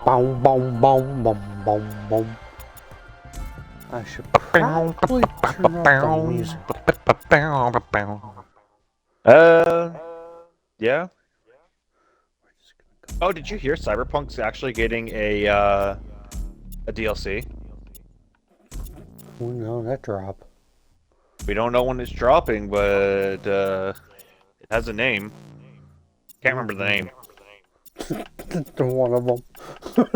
Boom, boom, boom, boom, boom, boom. I should probably turn up the music. Yeah. Oh, did you hear Cyberpunk's actually getting a DLC? Oh no, that drop. We don't know when it's dropping, but it has a name. Can't remember the name. One of them.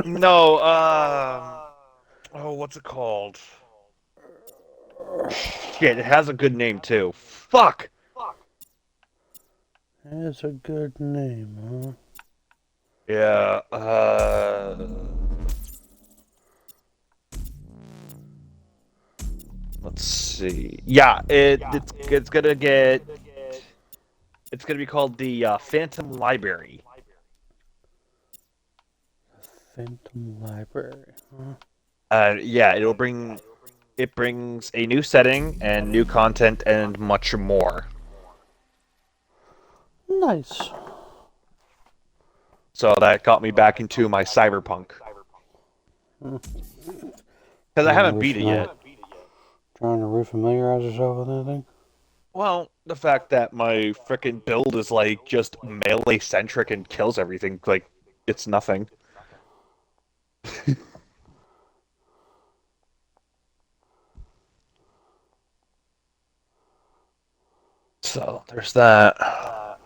No, oh, what's it called? Shit, it has a good name too. Fuck! That's a good name, huh? Yeah, let's see. Yeah, it's gonna get it's gonna be called the Phantom Library. Phantom Library, huh? Yeah, it brings a new setting and new content and much more. Nice. So that got me back into my Cyberpunk. Because I haven't beat it yet. Trying to refamiliarize yourself with anything? Well, the fact that my frickin' build is like just melee centric and kills everything, like it's nothing. So there's that. I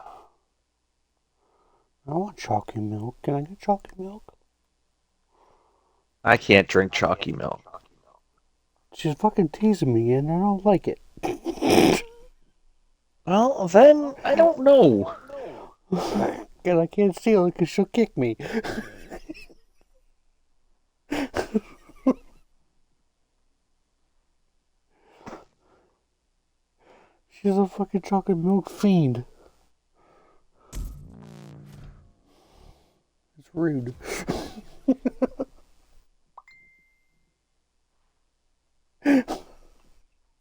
want chalky milk. Can I get chalky milk? I can't drink chalky milk. She's fucking teasing me and I don't like it. Well, then I don't know. And I can't steal it because she'll kick me. She's a fucking chocolate milk fiend. It's rude.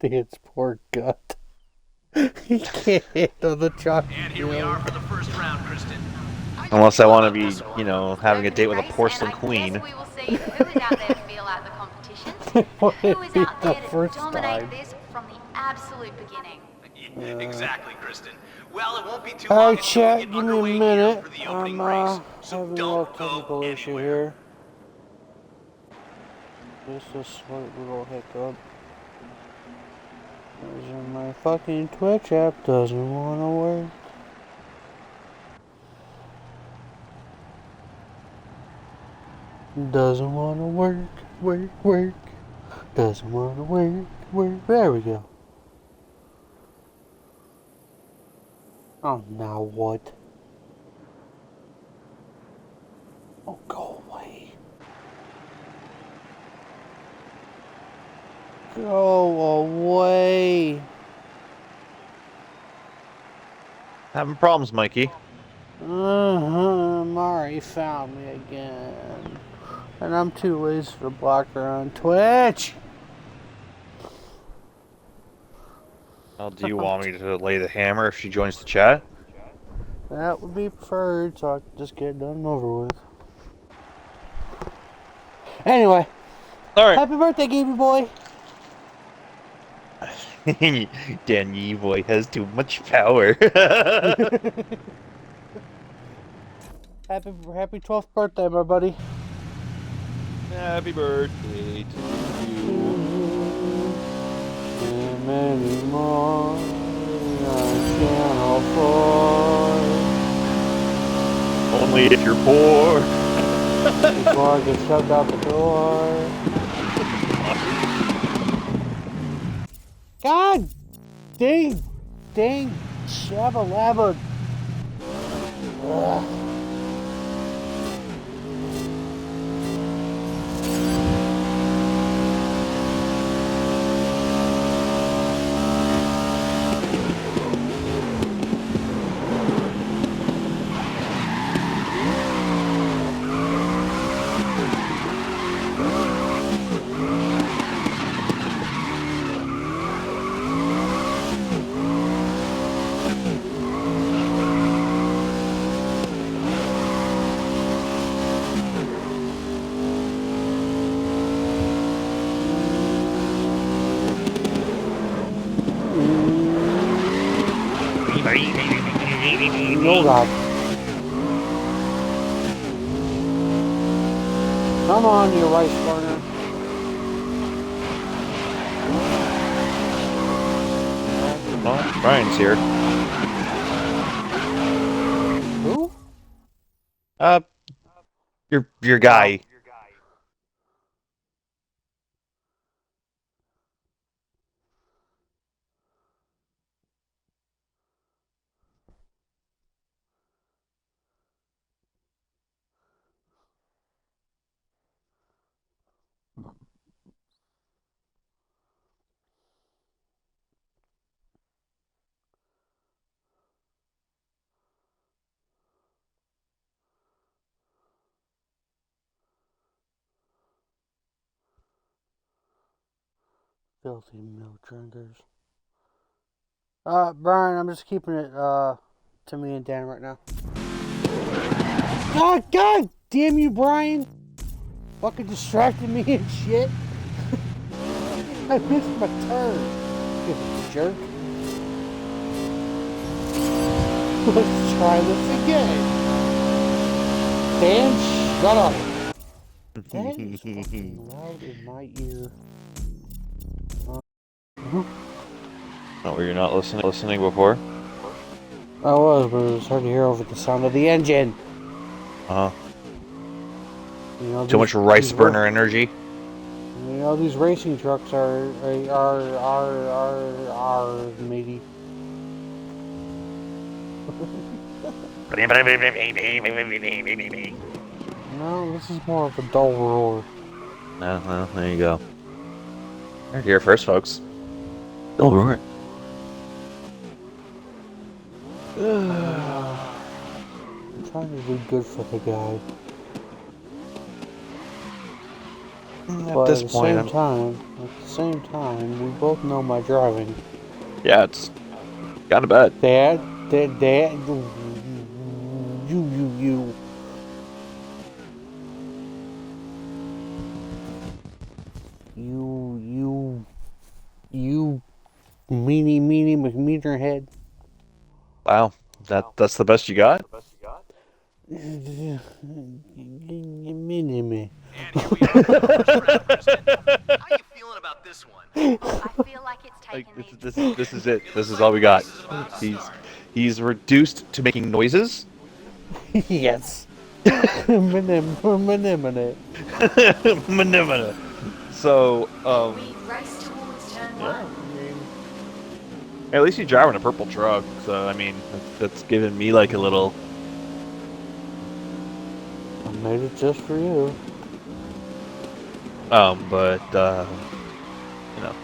Dan's poor gut. He can't handle the chocolate. And here we are for the first round, Kristen. Unless I want to be, you know, having a date with a porcelain queen. We will see who is out there to feel out the competition and who is out there to dominate this from the absolute beginning. Exactly, Kristen. Well, it won't be too All long right, until we chat. get Give me a underway here minute. for the I'm opening race. So having a little don't technical go issue anywhere. here. Just a slight little hiccup. My fucking Twitch app doesn't want to work. Doesn't want to work. Doesn't want to work. There we go. Oh, now what? Oh, go away. Go away. Having problems, Mikey. Mari found me again. And I'm too lazy to block her on Twitch. Well, do you want me to lay the hammer if she joins the chat? That would be preferred, so I can just get it done and over with. Anyway. Alright. Happy birthday, Gaby boy. Danny boy has too much power. Happy 12th birthday, my buddy. Happy birthday to you. And many more I can't afford. Only if you're poor. Before I get shoved out the door. God dang, shabba labba. God. Come on, you rice burner. Oh, Brian's here. Who? Your guy. Filthy milk drinkers. Brian, I'm just keeping it, to me and Dan right now. God damn you, Brian! Fucking distracted me and shit. I missed my turn. You jerk. Let's try this again. Dan, shut up. That is fucking loud in my ear. Oh, you're not listening before? I was, but it was hard to hear over the sound of the engine. Uh-huh. You know, Too much rice burner energy. You know, these racing trucks are matey. No, this is more of a dull roar. Well, there you go. Heard here first, folks. Dull roar. I'm trying to do good for the guy. But At this at the point, same time, we both know my driving. yeah, it's gone to bed. Dad, you meanie McMeter head. Wow, that's the best you got? Mini me. And here we are for the first round, Kristen. How you feeling about this one? I feel like it's taken these. This is it. This is all we got. He's reduced to making noises. Yes. Manimane. So, We race towards turn one. at least you're driving a purple truck. So, I mean, that's giving me like a little. I made it just for you. But you know.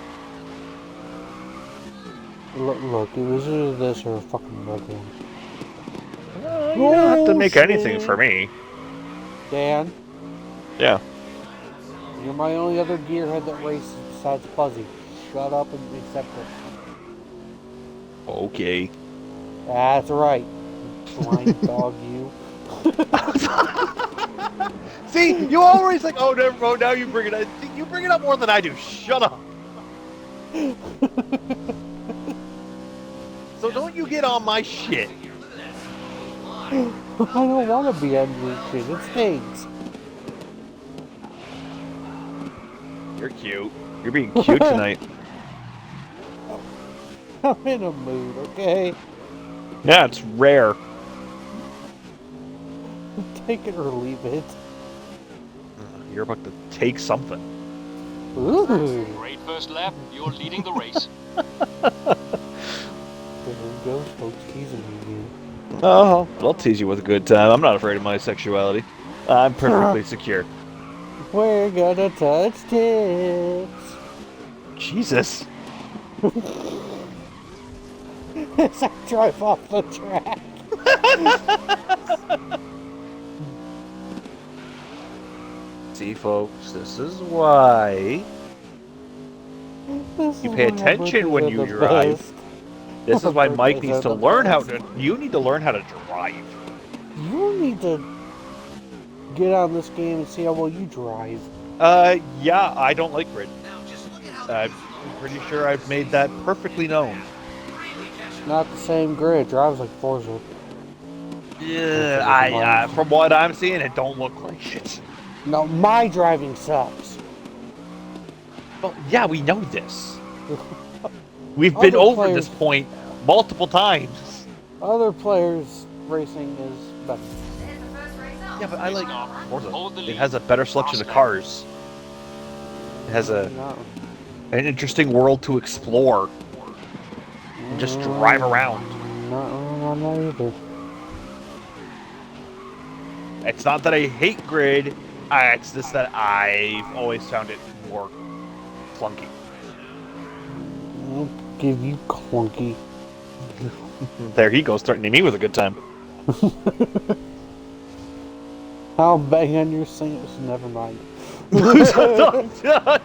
Look, it was either this or a fucking red one. You don't have to make anything for me. Dan, Yeah. you're my only other gearhead that races besides Fuzzy. Shut up and accept it. Okay. That's right. Blind dog, you. See, you always like, oh, never. Oh, now you bring it up. You bring it up more than I do. Shut up. So don't you get on my shit. I don't want to be on your shit. It stinks. You're cute. You're being cute tonight. I'm in a mood, okay? Yeah, it's rare. Take it or leave it. You're about to take something. Ooh. Great first lap. You're leading the race. There he goes, folks, teasing me again. Oh, I'll tease you with a good time. I'm not afraid of my sexuality. I'm perfectly secure. We're gonna touch tips. Jesus. As I drive off the track. See, folks, this is why you pay attention when you drive. This is why Mike needs to learn how to. You need to learn how to drive. You need to get on this game and see how well you drive. Yeah, I don't like grid. Now just look at how I'm pretty sure I've made that perfectly known. really catch Not the same grid. Drives like Forza. Yeah, from what I'm seeing, it don't look like it. No, my driving sucks. Well, yeah, we know this. We've been Other over players- this point multiple times. Other players' racing is better. Yeah, but I like Forza. Hold the It lead. has a better selection of cars. It has an No. interesting world to explore and just drive around. Not either. It's not that I hate Grid. It's just that I've always found it more clunky. I'll give you clunky. There he goes, threatening me with a good time. I'll bang on your singles. Never mind. Yeah,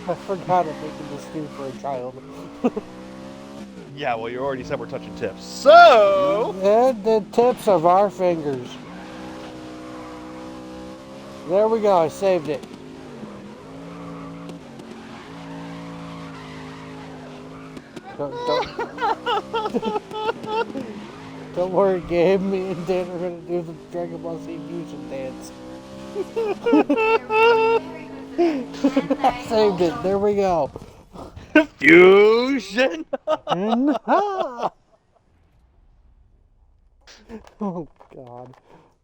I forgot I'm making this game for a child. well, you already said we're touching tips. So... And the tips of our fingers. There we go, I saved it. Don't worry, Gabe. Me and Dan are gonna do the Dragon Ball Z fusion dance. I saved it. There we go. Fusion! And, oh God.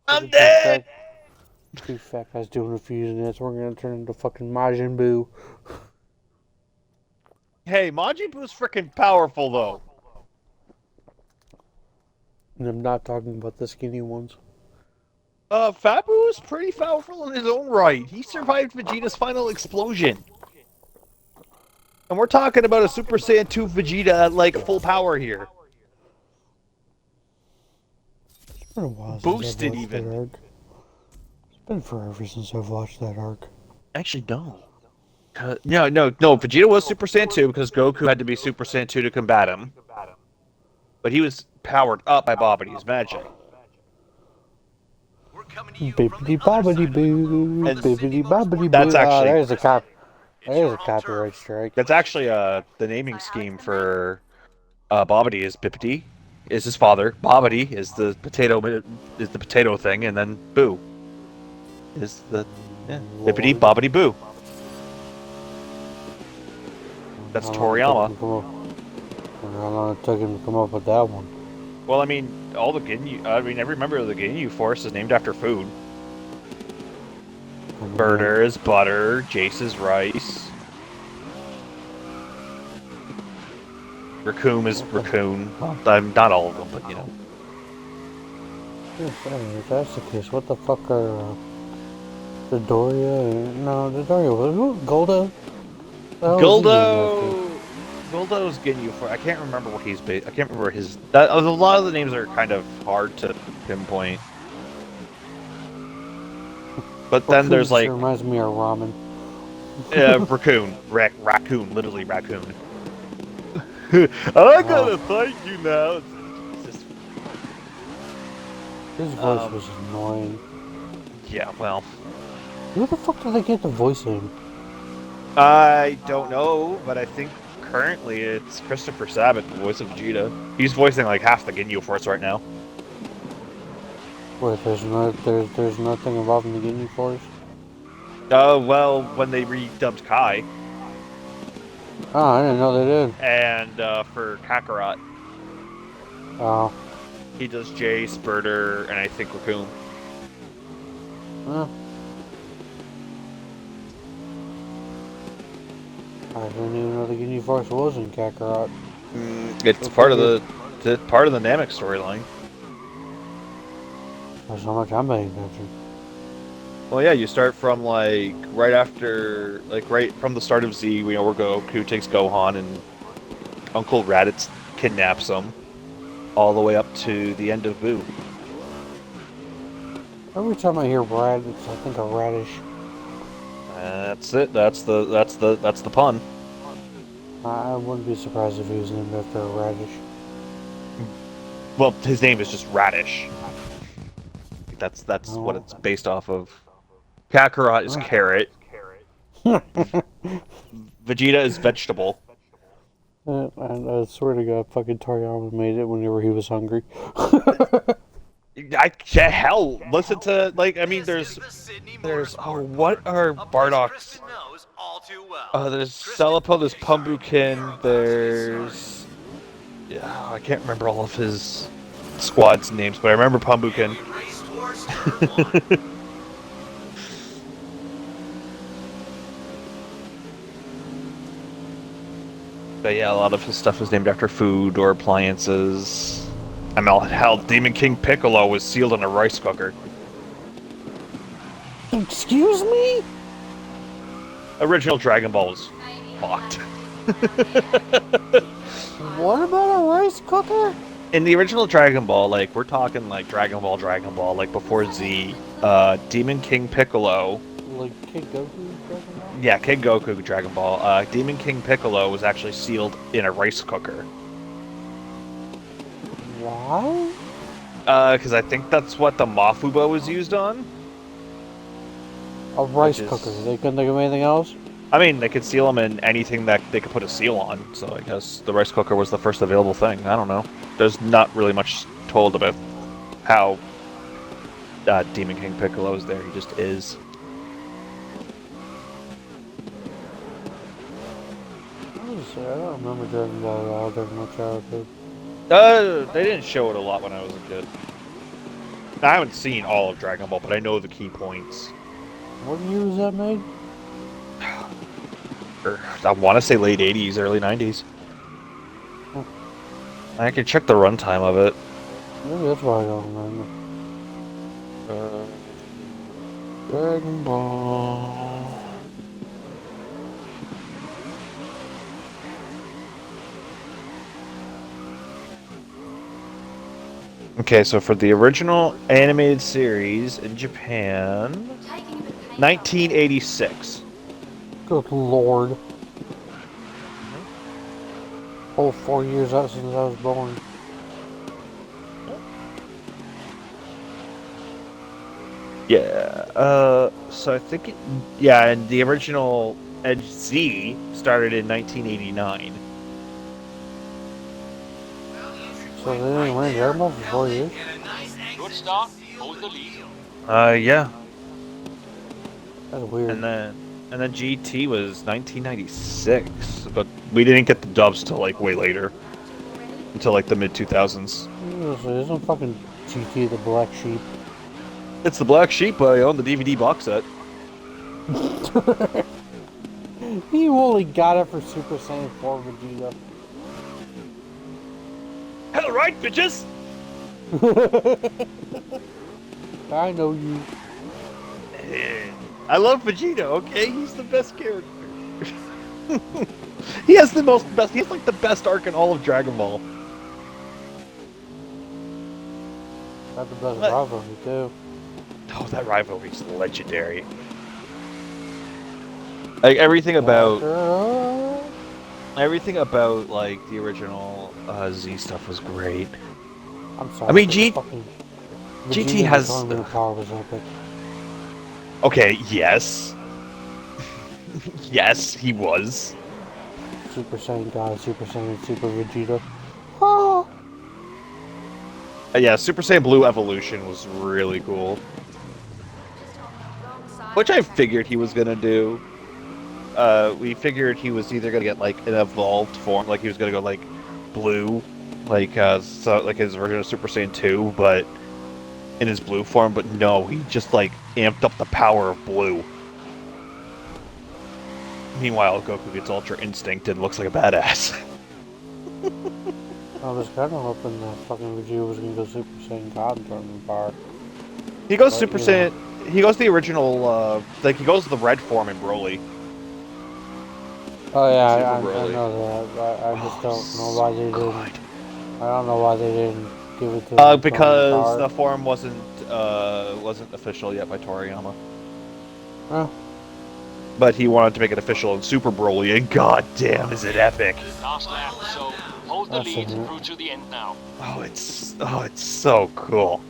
I'm dead! Two fat guys doing a fusion dance. We're gonna turn into fucking Majin Buu. Hey, Majin Buu's freaking powerful, though. And I'm not talking about the skinny ones. Fat Buu is pretty powerful in his own right. He survived Vegeta's final explosion. And we're talking about a Super Saiyan 2 Vegeta at, like, full power here. It's been a while since Boosted I've watched even. that arc. It's been forever since I've watched that arc. Actually, no. No. Vegeta was Super Saiyan 2 because Goku had to be Super Saiyan 2 to combat him. But he was powered up by Babidi's magic. We're coming to you Bibbidi bobbidi boo, bibbidi bobbidi boo. That's actually- there's a copyright strike. That's actually the naming scheme for Babidi is Bippity is his father. Babidi is the potato thing, and then Boo is the Bippity Bobbidi Boo. That's Toriyama. How long it took him to come up with that one? Well, I mean, every member of the Ginyu Force is named after food. Burner is butter, Jace is rice. Raccoon is raccoon. Well, not all of them, but you know. If that's the case, what the fuck are Dodoria? No, Dodoria. Who? Goldo? Guldo's Ginyu Force. I can't remember what he's based. I can't remember his. A lot of the names are kind of hard to pinpoint. But then there's like reminds me of ramen. raccoon, literally raccoon. I gotta thank you now. His voice was annoying. Yeah, well, Who the fuck did they get the voice in? I don't know, but I think currently it's Christopher Sabat, the voice of Vegeta. He's voicing like half the Ginyu Force right now. Wait, there's nothing involving the Ginyu Force? Well, when they redubbed Kai Oh, I didn't know they did. and for Kakarot, Oh. he does Jace, Birder, and I think Raccoon. Huh. I didn't even know the Ginyu Force was in Kakarot. It's part of the Namek storyline. That's how much I'm paying attention. Well, yeah, you start from right from the start of Z, where Goku takes Gohan and Uncle Raditz kidnaps him, all the way up to the end of Buu. Every time I hear Raditz, I think of radish. That's it. That's the pun. I wouldn't be surprised if he was named after a radish. Well, his name is just Radish. That's what it's based off of. Kakarot is carrot. Vegeta is vegetable. And I swear to God, fucking Toriyama made it whenever he was hungry. Hell, listen to like I mean, there's what are Bardock's? There's Celepo, there's Pumbukin, there's I can't remember all of his squad's names, but I remember Pumbukin. But yeah, a lot of his stuff is named after food or appliances. I mean, hell, Demon King Piccolo was sealed in a rice cooker. Excuse me? Original Dragon Ball was fucked. What about a rice cooker? In the original Dragon Ball, like, we're talking like Dragon Ball, like before Z, Demon King Piccolo. Like Kid Goku Dragon Ball? Yeah, Kid Goku Dragon Ball. Demon King Piccolo was actually sealed in a rice cooker. Why? Because I think that's what the Mafuba was used on. A rice cooker. They couldn't think of anything else? I mean, they could seal them in anything that they could put a seal on, so I guess the rice cooker was the first available thing. I don't know. There's not really much told about how Demon King Piccolo is there. He just is. I don't remember Dragon Ball at all during my childhood. They didn't show it a lot when I was a kid. I haven't seen all of Dragon Ball, but I know the key points. What year was that made? I want to say late 80s, early 90s. I can check the runtime of it. Maybe that's why I don't remember. Dragon Ball. Okay, so for the original animated series in Japan, 1986. Good lord. Whole 4 years out since I was born. Yeah, so I think and the original Edge Z started in 1989. So they didn't win Dragon Ball for 4 years? Good start. Hold the lead. Yeah. That's weird. And then GT was 1996, but we didn't get the dubs till like way later, until like the mid 2000s. Isn't fucking GT the black sheep? It's the black sheep. I own the DVD box set. You only got it for Super Saiyan 4 Vegeta. Hell right, bitches! I know you. I love Vegeta, okay? He's the best character. He has like the best arc in all of Dragon Ball. Got the best rivalry too. Oh, that rivalry's legendary. Like everything about like the original Z stuff was great. I'm sorry. I mean, GT has power was epic. Okay, yes. Yes, he was. Super Saiyan God, Super Saiyan, Super Vegeta. Oh. Yeah, Super Saiyan Blue Evolution was really cool. Which I figured he was gonna do. We figured he was either gonna get like an evolved form, like he was gonna go like blue, like like his version of Super Saiyan 2, but in his blue form. But no, he just like amped up the power of blue. Meanwhile, Goku gets Ultra Instinct and looks like a badass. I was kind of hoping that fucking Vegeta was gonna go Super Saiyan God and turn him power. He goes Super Saiyan. He goes the original, like he goes the red form in Broly. Oh yeah, I know that. I just don't know why they didn't. I don't know why they didn't give it to him. Because the form wasn't official yet by Toriyama. Huh? But he wanted to make it official in Super Broly, and goddamn, is it epic! Last lap, so hold the lead through to the end now. Oh, it's so cool.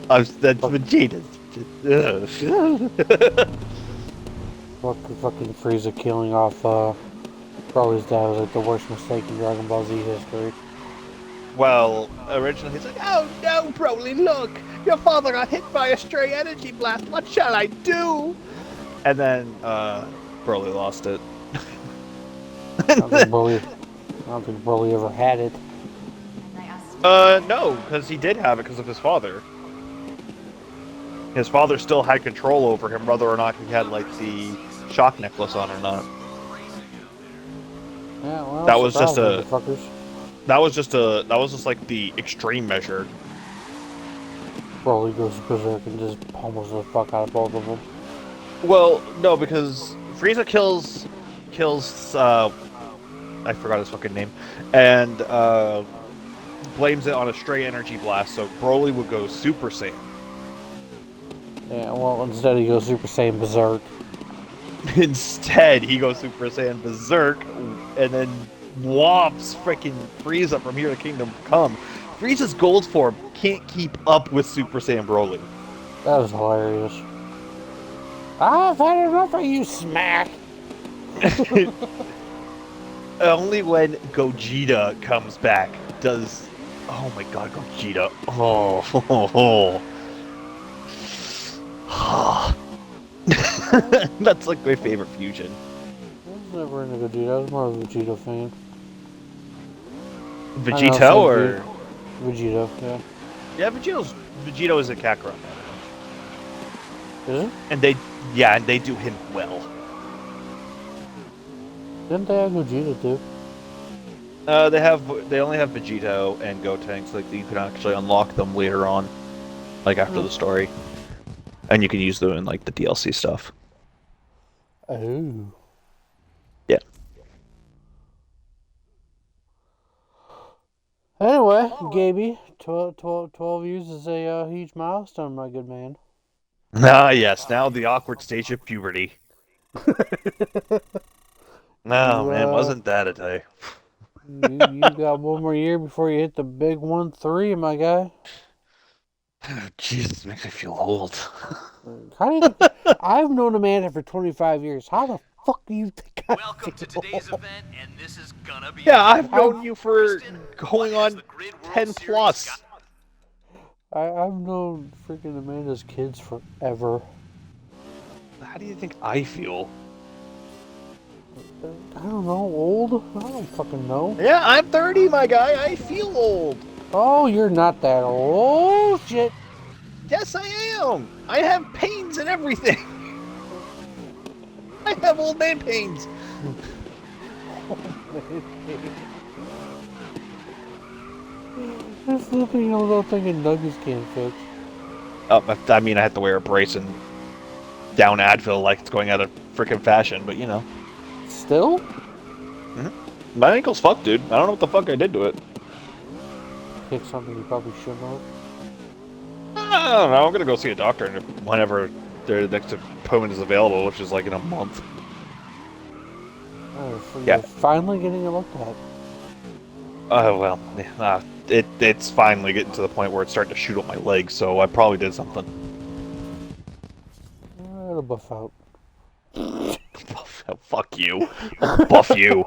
That's Vegeta. Fucking Frieza killing off Broly's dad was like the worst mistake in Dragon Ball Z history. Well, originally he's like, oh no, Broly, look! Your father got hit by a stray energy blast. What shall I do? And then Broly lost it. I don't think Broly ever had it. No, because he did have it because of his father. His father still had control over him, whether or not he had like the shock necklace on or not. Yeah, well, That was just that was just like the extreme measure. Broly goes berserk and just pummels the fuck out of both of them. Well, no, because Frieza kills I forgot his fucking name, and blames it on a stray energy blast. So Broly would go Super Saiyan. Yeah, well, instead he goes Super Saiyan berserk. Instead, he goes Super Saiyan berserk, and then whops freaking Frieza from here to Kingdom Come. Frieza's gold form can't keep up with Super Saiyan Broly. That was hilarious. I've had enough of you, smack! Only when Gogeta comes back does... Oh my god, Gogeta. Oh. That's like my favorite fusion. I was never into Gogeta. I was more of a Vegeta fan. Vegito or... Vegeta, yeah. Yeah, Vegito is a Kakarot. Is it? And they do him well. Didn't they have Gogeta too? They only have Vegito and Gotenks, so like you can actually unlock them later on, like after the story, and you can use them in like the DLC stuff. Oh. Yeah. Anyway, Gaby, 12 years is a huge milestone, my good man. Ah, yes. Now the awkward stage of puberty. No, man, wasn't that a day? You got one more year before you hit the big 1-3, my guy. Jesus, makes me feel old. How do you think, I've known Amanda for 25 years. How the fuck do you think I Welcome to feel? today's event, and this is gonna be... Yeah, I've known you for going on 10 plus. I've known freaking Amanda's kids forever. How do you think I feel? I don't know, old? I don't fucking know. Yeah, I'm 30, my guy. I feel old. Oh, you're not that old. Oh, shit. Yes, I am. I have pains and everything. I have old man pains. There's nothing a little thing in nuggets can't fix. I mean, I have to wear a brace and down Advil like it's going out of freaking fashion, but you know. Still? Mm-hmm. My ankle's fucked, dude. I don't know what the fuck I did to it. Pick something you probably shouldn't have. I don't know. I'm gonna go see a doctor whenever their next appointment is available, which is like in a month. So Yeah. you're finally getting it looked at. Well, it's finally getting to the point where it's starting to shoot up my legs, so I probably did something. It'll buff out. Fuck you. Buff you.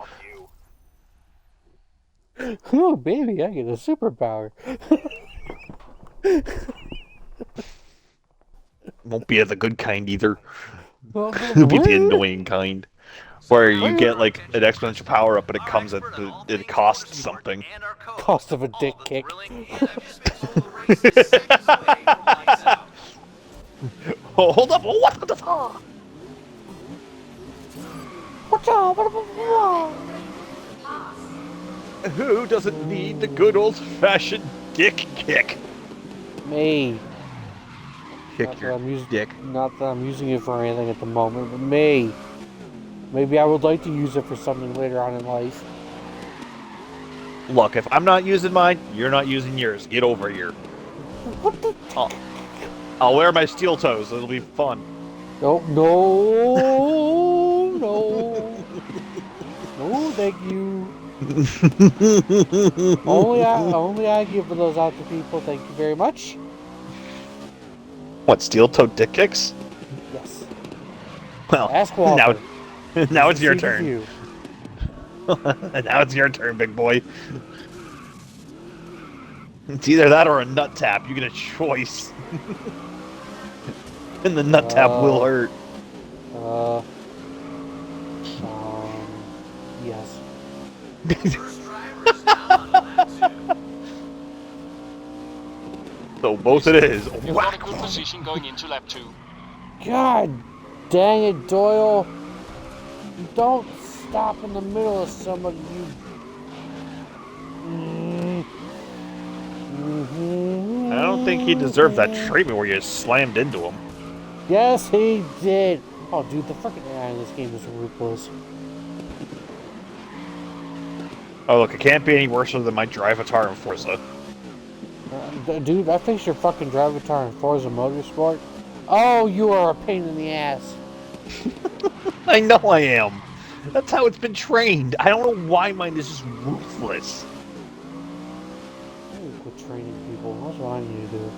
Oh, baby, I get a superpower. Won't be the good kind either. Well, It'll be the annoying kind. Where you get like an exponential power up, but it comes at it costs something. Cost of a dick kick. Oh, hold up! Oh, what the fuck? Who doesn't need the good old-fashioned dick kick? Me. Kick your dick. Not that I'm using it for anything at the moment, but me. Maybe I would like to use it for something later on in life. Look, if I'm not using mine, you're not using yours. Get over here. What the? I'll wear my steel toes. It'll be fun. No, no, no. No, thank you. only I give those out to people. Thank you very much. What, steel-toed dick kicks? Yes. Well, Ask Walter. Now it's your turn. You. Now it's your turn, big boy. It's either that or a nut tap. You get a choice. And the nut tap will hurt. Yes. First driver is now on lap 2. So both it is. You've got a good position going into lap 2. God dang it, Doyle. Don't stop in the middle of somebody, you... I don't think he deserved that treatment where you slammed into him. Yes, he did. Oh, dude, the fucking AI in this game is ruthless. Oh, look, it can't be any worse than my Drivatar in Forza. Dude, I fixed your fucking Drivatar in Forza Motorsport. Oh, you are a pain in the ass. I know I am. That's how it's been trained. I don't know why mine is just ruthless. I need to quit training people. That's what I need to do.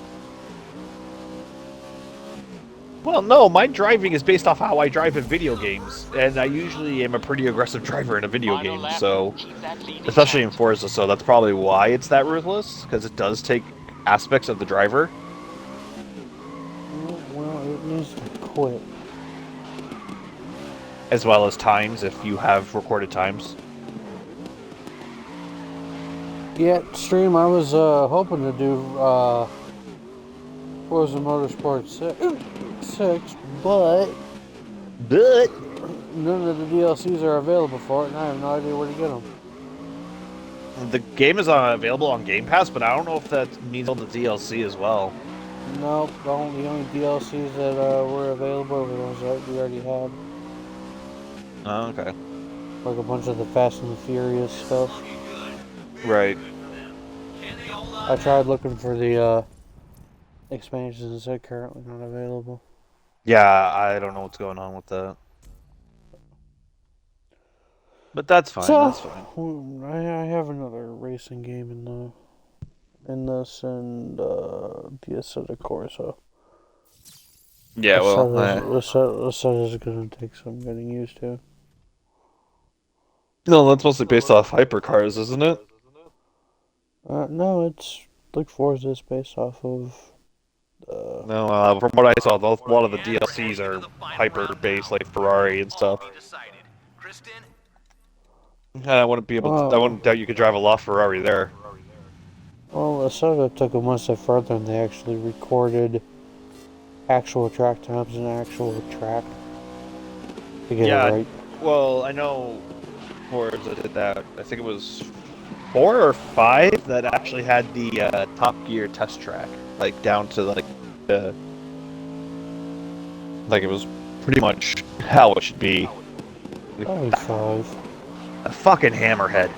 Well, no, my driving is based off how I drive in video games, and I usually am a pretty aggressive driver in a video game, so... Especially in Forza, so that's probably why it's that ruthless, because it does take aspects of the driver. Well, it needs to quit. As well as times, if you have recorded times. Yeah, stream, I was hoping to do Forza Motorsport 6, but none of the DLCs are available for it, and I have no idea where to get them. The game is available on Game Pass, but I don't know if that means on the DLC as well. Nope, the only DLCs that were available were those that we already had. Oh, okay. Like a bunch of the Fast and the Furious stuff. Right. I tried looking for the expansions and said currently not available. Yeah, I don't know what's going on with that. But that's fine, that's fine. I have another racing game in this and the Assetto Corsa. Yeah, well, Assetto is going to take some getting used to. No, that's mostly based off hypercars, isn't it? No, it's like Forza is based off of. No, from what I saw, a lot of the DLCs are hyper-based, like Ferrari and stuff. I wouldn't be able to. I wouldn't doubt you could drive a LaFerrari there. Well, Assetto took it one step further, and they actually recorded actual track times and actual track to get it right. Well, I know Forza did that. I think it was 4 or 5 that actually had the Top Gear test track, like down to like it was pretty much how it should be. Probably 5. A fucking hammerhead.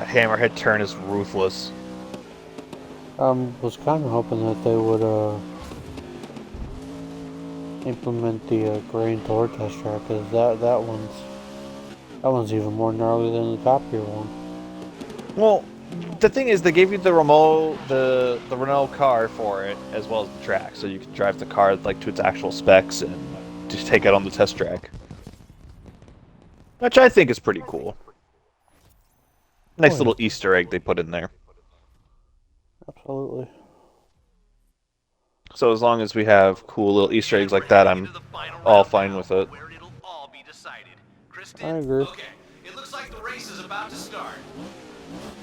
A hammerhead turn is ruthless. Was kind of hoping that they would implement the Grain Tour test track, because that one's even more gnarly than the Top Gear one. Well, the thing is, they gave you the Renault car for it, as well as the track, so you can drive the car like to its actual specs and just take it on the test track, which I think is pretty cool. Nice little Easter egg they put in there. Absolutely. So as long as we have cool little Easter eggs like that, I'm all fine with it. I agree. Okay, it looks like the race is about to start.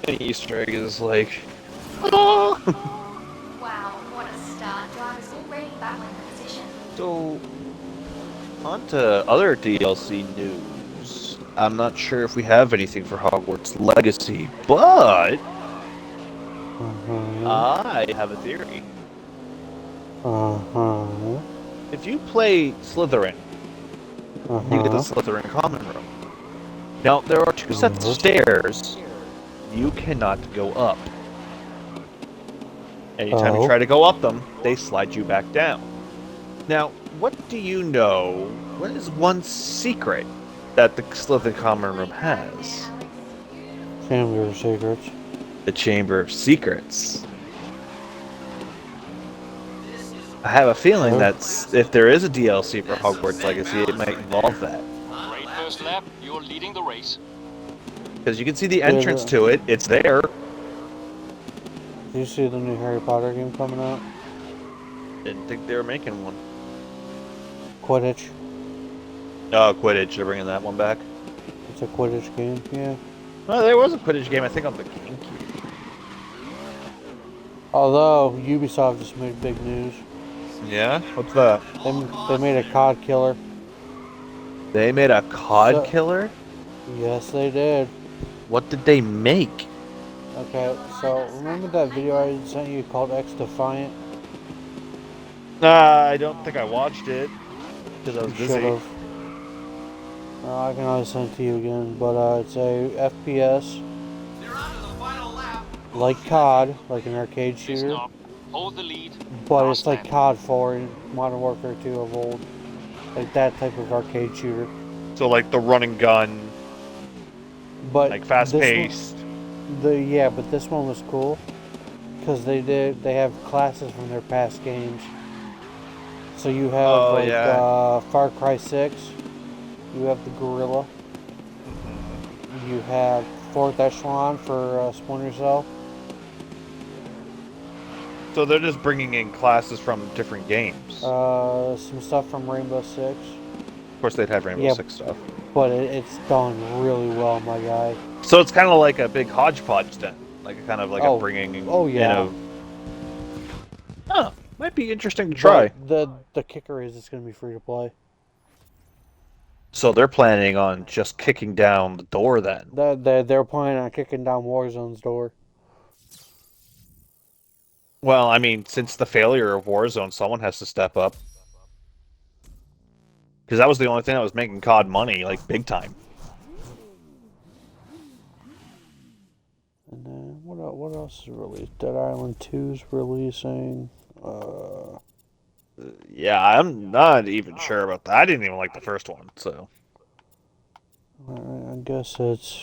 Any Easter egg is like, Wow, what a start. Drivers already battling the position. So, on to other DLC news. I'm not sure if we have anything for Hogwarts Legacy, but I have a theory. If you play Slytherin, you get the Slytherin common room. Now, there are 2 sets of stairs you cannot go up. Anytime you try to go up them, they slide you back down. Now, what do you know? What is one secret that the Slytherin common room has? Chamber of Secrets. The Chamber of Secrets. I have a feeling that if there is a DLC for Hogwarts Legacy, it might involve that. Great first lap, you're leading the race. Because you can see the entrance to it. It's there. Do you see the new Harry Potter game coming out? Didn't think they were making one. Quidditch. Oh, Quidditch. They're bringing that one back. It's a Quidditch game, yeah. Well, there was a Quidditch game, I think, on the GameCube. Although, Ubisoft just made big news. Yeah? What's that? They made a COD killer. They made a COD killer? Yes, they did. What did they make? Okay, so remember that video I sent you called X Defiant? I don't think I watched it. Because I was busy. Should've. I can always send it to you again, but it's a FPS. Like COD, like an arcade shooter. Listen up. Hold the lead. But Last it's like man. COD 4 and Modern Warfare 2 of old. Like that type of arcade shooter. So, like, the run and gun, But like, fast-paced. Yeah, but this one was cool. Because they have classes from their past games. So you have Far Cry 6. You have the Gorilla. You have 4th Echelon for Splinter Cell. So they're just bringing in classes from different games. Some stuff from Rainbow Six. Of course, they'd have Rainbow Six stuff. But it's done really well, my guy. So it's kind of like a big hodgepodge then. Like kind of like a bringing. Oh, yeah. Huh. Might be interesting to try. But the kicker is it's going to be free to play. So they're planning on just kicking down the door then. They're planning on kicking down Warzone's door. Well, I mean, since the failure of Warzone, someone has to step up. Because that was the only thing that was making COD money, like, big time. And then, what else is released? Dead Island 2's releasing. Yeah, I'm not even sure about that. I didn't even like the first one, so. I guess it's...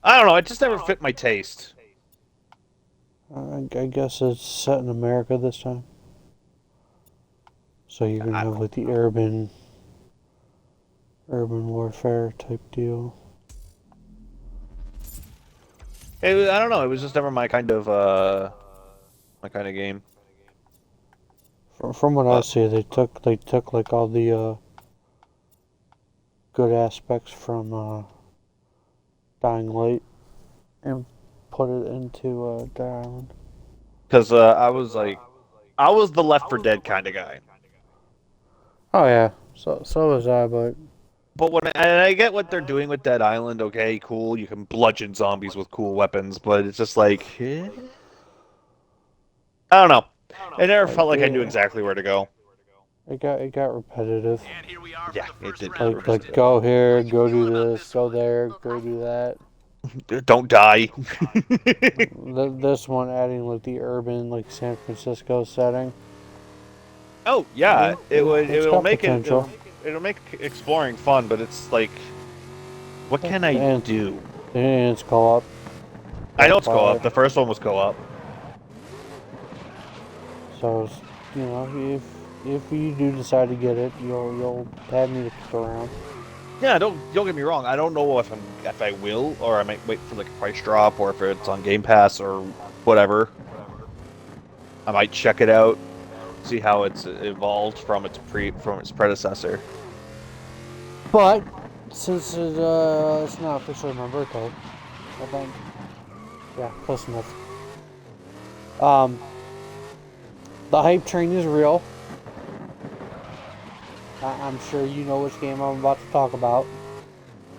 I don't know, it just never fit my taste. I guess it's set in America this time. So you're gonna have like the urban warfare type deal. I don't know. It was just never my kind of game. From what I see, they took like all the good aspects from Dying Light and put it into Dead Island. Because I was the Left 4 Dead kind of guy. Oh yeah, so was I, but I get what they're doing with Dead Island. Okay, cool. You can bludgeon zombies with cool weapons, but it's just like, I don't know. It never felt like I knew exactly where to go. It got repetitive. And here we are Yeah, for the it first did. round. Like go here, go do this, go there, go do that. Don't die. This one adding like the urban, like San Francisco setting. Oh yeah, it'll make potential. it'll make exploring fun, but it's like, what can I do? And it's co-op. I know it's co-op. The first one was co-op. So you know, if you do decide to get it, you'll have me to kick around. Yeah, don't get me wrong. I don't know if I will, or I might wait for like a price drop, or if it's on Game Pass or whatever. I might check it out, see how it's evolved from its predecessor. But since it's not officially my birthday, I think, yeah, close enough. The hype train is real. I'm sure you know which game I'm about to talk about.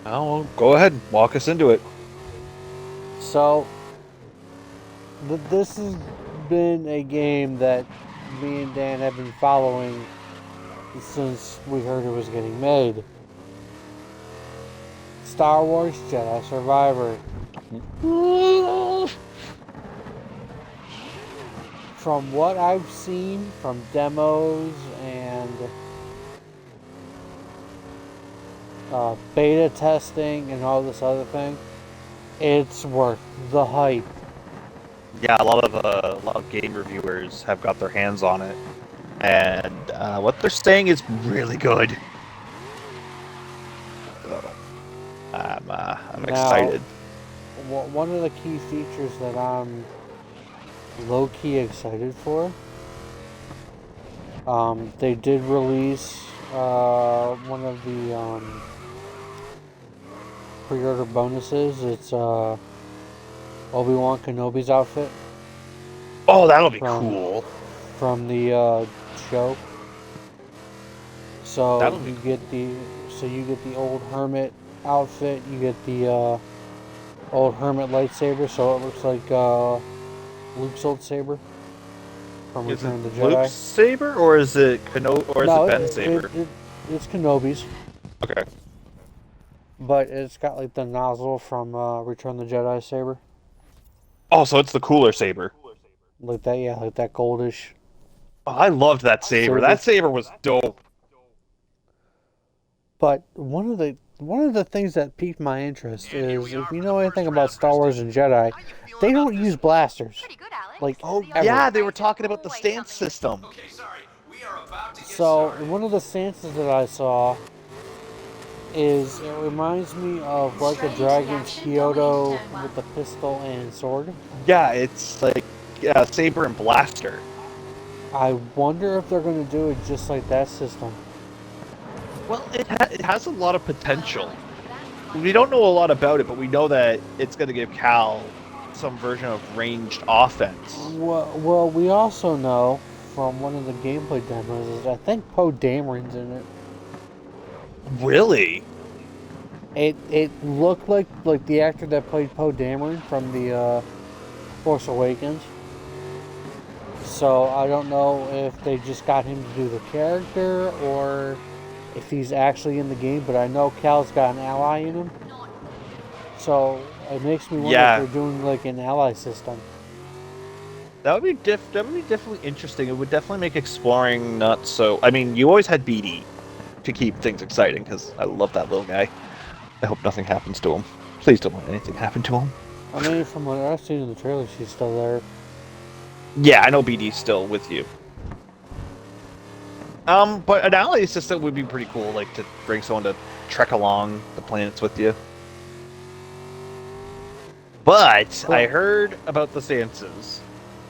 Oh, go ahead, walk us into it. So, this has been a game that me and Dan have been following since we heard it was getting made. Star Wars Jedi Survivor. From what I've seen from demos and beta testing and all this other thing, it's worth the hype. Yeah, a lot of game reviewers have got their hands on it, and what they're saying is really good. I'm excited. One of the key features that I'm low-key excited for, they did release one of the pre-order bonuses. It's Obi-Wan Kenobi's outfit. Oh, that'll be cool. From the show. So you get the old hermit outfit. You get the old hermit lightsaber, so it looks like Luke's old saber from Return of the Jedi. Luke's saber, or is it Ben's saber? It's Kenobi's. Okay. But it's got like the nozzle from Return of the Jedi saber. Oh, so it's the cooler saber. Like that, yeah, like that goldish. Oh, I loved that saber. That saber was dope. But one of the things that piqued my interest is, if you know anything about Star Wars and Jedi, they don't use blasters. Like, yeah, they were talking about the stance system. So one of the stances that I saw is, it reminds me of like a Dragon's Kyoto with the pistol and sword. Yeah, it's like saber and blaster. I wonder if they're going to do it just like that system. Well, it has a lot of potential. We don't know a lot about it, but we know that it's going to give Cal some version of ranged offense. Well, we also know from one of the gameplay demos is I think Poe Dameron's in it. Really? It looked like the actor that played Poe Dameron from the Force Awakens. So I don't know if they just got him to do the character or if he's actually in the game, but I know Cal's got an ally in him. So it makes me wonder if they're doing like an ally system. That would be definitely interesting. It would definitely make exploring not so. I mean, you always had BD to keep things exciting, because I love that little guy. I hope nothing happens to him. Please don't let anything happen to him. I mean, from what I've seen in the trailer, she's still there. Yeah, I know BD's still with you. But an ally system would be pretty cool, like to bring someone to trek along the planets with you. But I heard about the stances.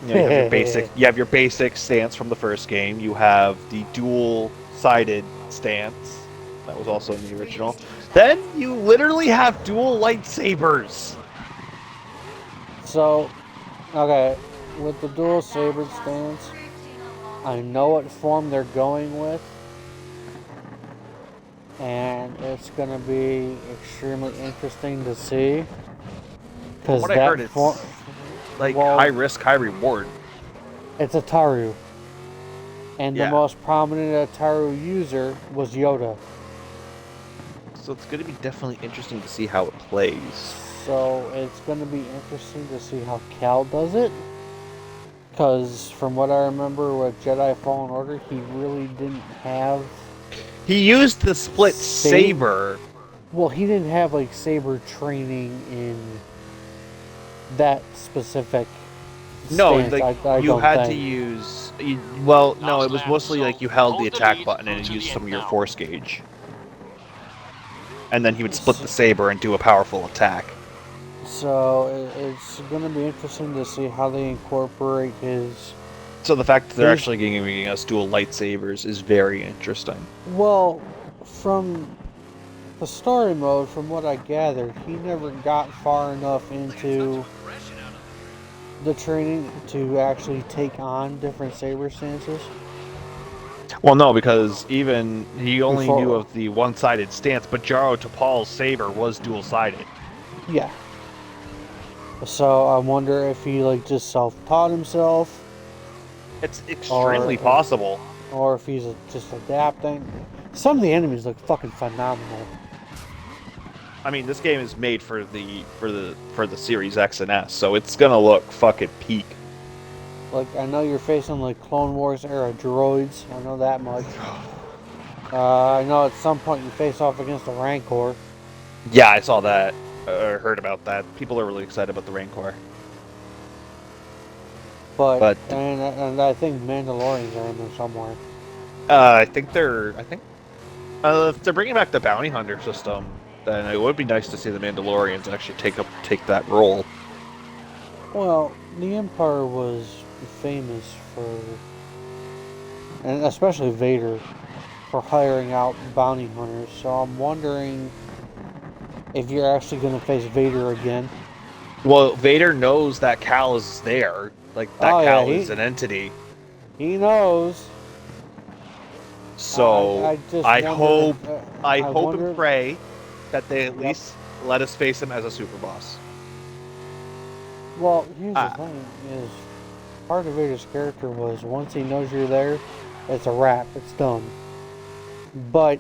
You have your basic stance from the first game. You have the dual-sided stance. That was also in the original. Then you literally have dual lightsabers. So, okay, with the dual saber stance, I know what form they're going with, and it's going to be extremely interesting to see. Because what I heard, it's like high risk, high reward. It's a Taru, and the most prominent Taru user was Yoda. So it's going to be definitely interesting to see how it plays. So it's going to be interesting to see how Cal does it. Because from what I remember with Jedi Fallen Order, he really didn't have... He used the split saber. Well, he didn't have like saber training in that specific stance. You had to use... Well, no, it was mostly like you held the attack button and used some of your force gauge. And then he would split the saber and do a powerful attack. So it's going to be interesting to see how they incorporate his... So the fact that they're actually giving us dual lightsabers is very interesting. Well, from the story mode, from what I gathered, he never got far enough into the training to actually take on different saber stances. Well, no, because even he only knew of the one-sided stance, but Jaro Tapal's saber was dual-sided. Yeah. So I wonder if he like just self-taught himself. It's extremely possible. Or if he's just adapting. Some of the enemies look fucking phenomenal. I mean, this game is made for the Series X and S, so it's gonna look fucking peak. Like, I know you're facing like Clone Wars era droids. I know that much. I know at some point you face off against a Rancor. Yeah, I saw that. Heard about that. People are really excited about the Rancor. But and I think Mandalorians are in there somewhere. I think if they're bringing back the bounty hunter system, then it would be nice to see the Mandalorians actually take that role. Well, the Empire was famous for, and especially Vader, for hiring out bounty hunters. So I'm wondering if you're actually going to face Vader again. Well, Vader knows that Cal is there. Like, that Cal is an entity. He knows. So, I hope wonder and pray that they at least let us face him as a super boss. Well, here's the thing, is part of Vader's character was once he knows you're there, it's a wrap, it's done. But